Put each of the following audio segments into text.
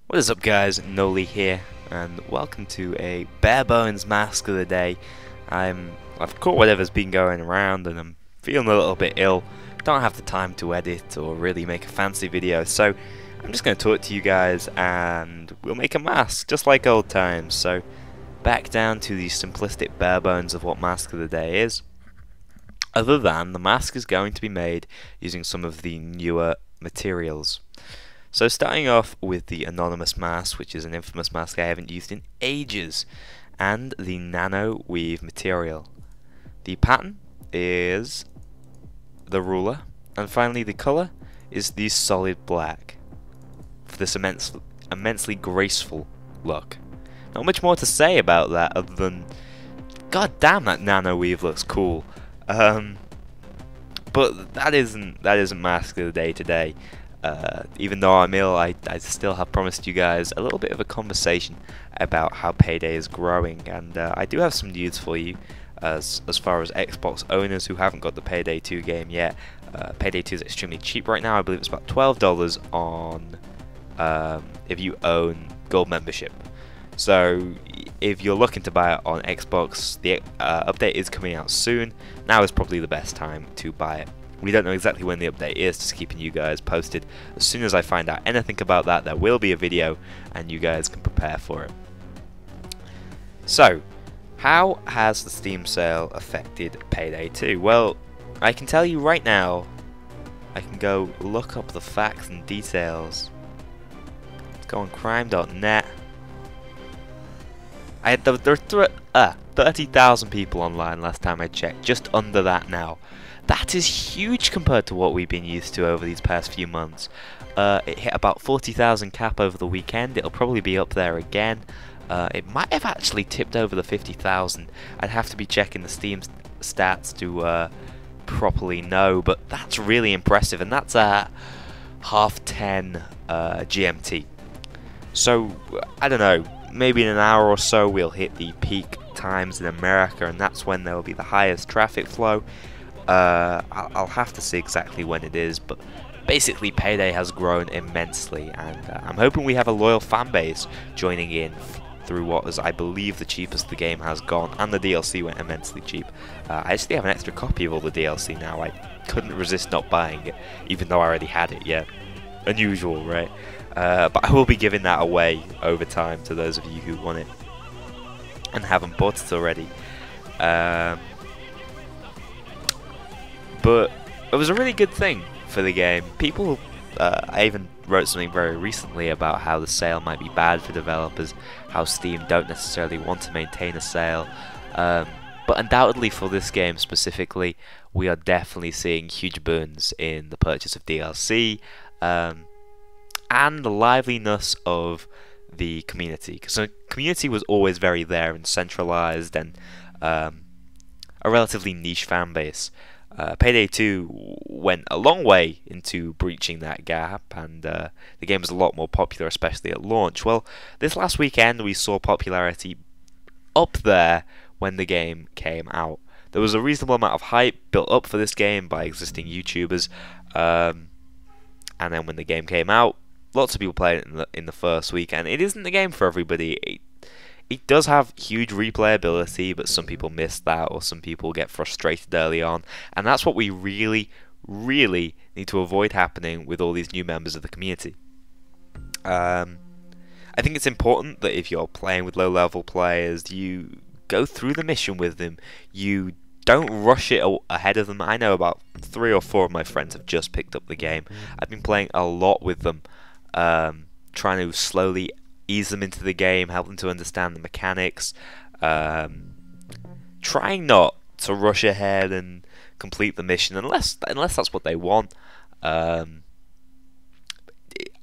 What is up, guys? Noli here, and welcome to a bare bones mask of the day. I've caught whatever's been going around, and I'm feeling a little bit ill. Don't have the time to edit or really make a fancy video, so I'm just going to talk to you guys, and we'll make a mask just like old times. So back down to the simplistic bare bones of what mask of the day is. Other than the mask is going to be made using some of the newer materials. So starting off with the anonymous mask, which is an infamous mask I haven't used in ages, and the nano weave material. The pattern is the ruler, and finally the colour is the solid black for this immensely graceful look. Not much more to say about that other than, god damn, that nano weave looks cool. But that isn't mask of the day today. Even though I'm ill, I still have promised you guys a little bit of a conversation about how Payday is growing, and I do have some news for you as far as Xbox owners who haven't got the Payday 2 game yet. Payday 2 is extremely cheap right now. I believe it's about $12 on if you own Gold membership. So if you're looking to buy it on Xbox, the update is coming out soon. Now is probably the best time to buy it. We don't know exactly when the update is, just keeping you guys posted. As soon as I find out anything about that, there will be a video, and you guys can prepare for it. So, how has the Steam sale affected Payday 2? Well, I can tell you right now, I can go look up the facts and details. Let's go on crime.net. There were 30,000 people online last time I checked, just under that now. That is huge compared to what we've been used to over these past few months. It hit about 40,000 cap over the weekend. It'll probably be up there again. It might have actually tipped over the 50,000. I'd have to be checking the Steam stats to properly know, but that's really impressive, and that's at 10:30 GMT. So, I don't know, maybe in an hour or so we'll hit the peak times in America, and that's when there will be the highest traffic flow. I'll have to see exactly when it is, but basically Payday has grown immensely, and I'm hoping we have a loyal fan base joining in through what was, I believe, the cheapest the game has gone, and the DLC went immensely cheap. I actually have an extra copy of all the DLC now. I couldn't resist not buying it, even though I already had it, yeah. Unusual, right? But I will be giving that away over time to those of you who want it and haven't bought it already. But it was a really good thing for the game. People, I even wrote something very recently about how the sale might be bad for developers, how Steam don't necessarily want to maintain a sale. But undoubtedly for this game specifically, we are definitely seeing huge boons in the purchase of DLC and the liveliness of the community. Because the community was always very there and centralized and a relatively niche fan base. Payday 2 went a long way into breaching that gap, and the game was a lot more popular, especially at launch. Well, this last weekend we saw popularity up there when the game came out. There was a reasonable amount of hype built up for this game by existing YouTubers, and then when the game came out, lots of people played it in the first week, and it isn't the game for everybody. It does have huge replayability, but some people miss that, or some people get frustrated early on, and that's what we really, really need to avoid happening with all these new members of the community. I think it's important that if you're playing with low-level players, you go through the mission with them. You don't rush it ahead of them. I know about 3 or 4 of my friends have just picked up the game. I've been playing a lot with them, trying to slowly ease them into the game, help them to understand the mechanics, trying not to rush ahead and complete the mission unless that's what they want.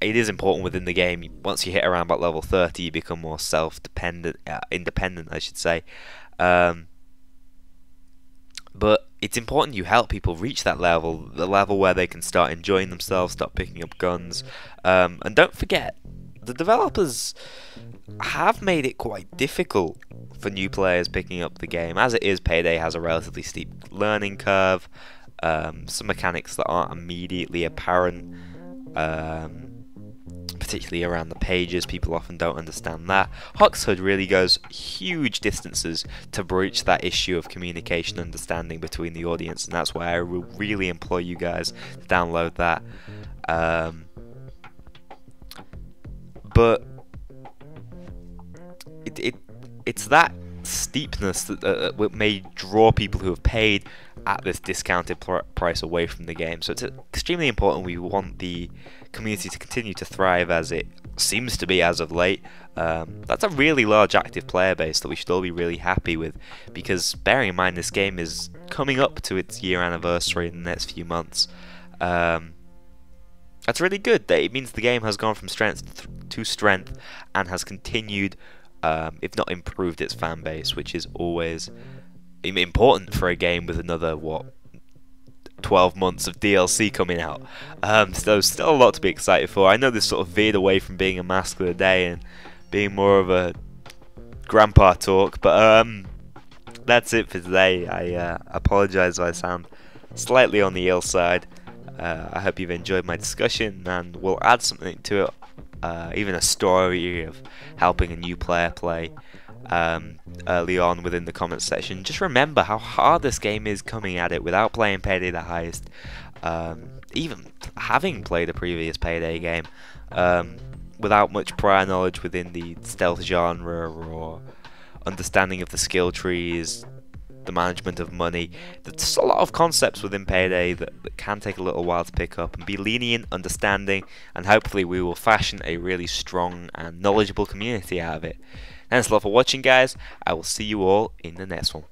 It is important within the game. Once you hit around about level 30, you become more independent, I should say. But it's important you help people reach that level, the level where they can start enjoying themselves, start picking up guns, and don't forget, the developers have made it quite difficult for new players picking up the game. As it is, Payday has a relatively steep learning curve, some mechanics that aren't immediately apparent, particularly around the pages. People often don't understand that. Hoxhood really goes huge distances to breach that issue of communication and understanding between the audience, and that's why I really implore you guys to download that. But it's that steepness that may draw people who have paid at this discounted price away from the game. So it's extremely important. We want the community to continue to thrive, as it seems to be as of late. That's a really large active player base that we should all be really happy with, because bearing in mind this game is coming up to its year anniversary in the next few months. That's really good. It means the game has gone from strength to strength and has continued, if not improved, its fan base, which is always important for a game with another 12 months of DLC coming out. So still a lot to be excited for. I know this sort of veered away from being a mask of the day and being more of a grandpa talk, but that's it for today. I apologise if I sound slightly on the ill side. I hope you've enjoyed my discussion, and we'll add something to it, even a story of helping a new player play early on within the comments section. Just remember how hard this game is coming at it without playing Payday the Highest, even having played a previous Payday game, without much prior knowledge within the stealth genre or understanding of the skill trees, the management of money. There's a lot of concepts within Payday that can take a little while to pick up, and be lenient, understanding, and hopefully we will fashion a really strong and knowledgeable community out of it. Thanks a lot for watching, guys. I will see you all in the next one.